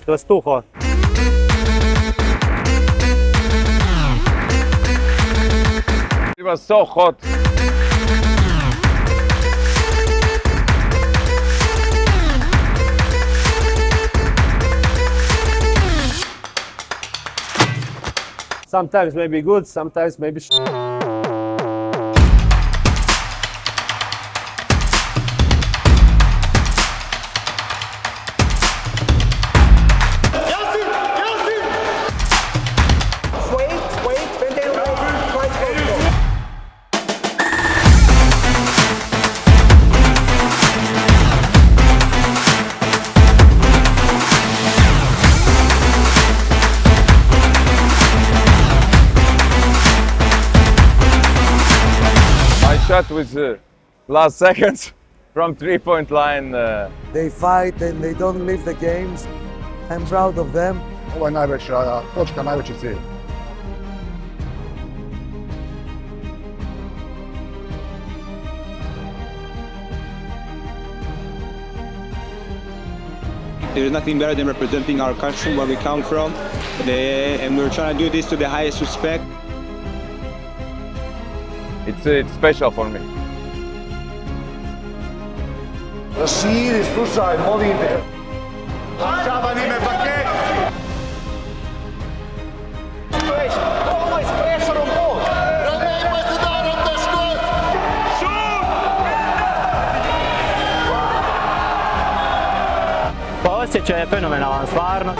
was too hot. It was so hot. Sometimes maybe good, sometimes maybe Shot with last seconds from 3-point line. They fight and they don't leave the games. I'm proud of them. Ovo je najveća točka, najveći cilj. There's nothing better than representing our country, where we come from, and we're trying to do this to the highest respect. It's special for me. Raširi, slušaj, molim te. Čaban ime paket. Always pressure on ball. Pa osjećaj je fenomenalan, stvarno.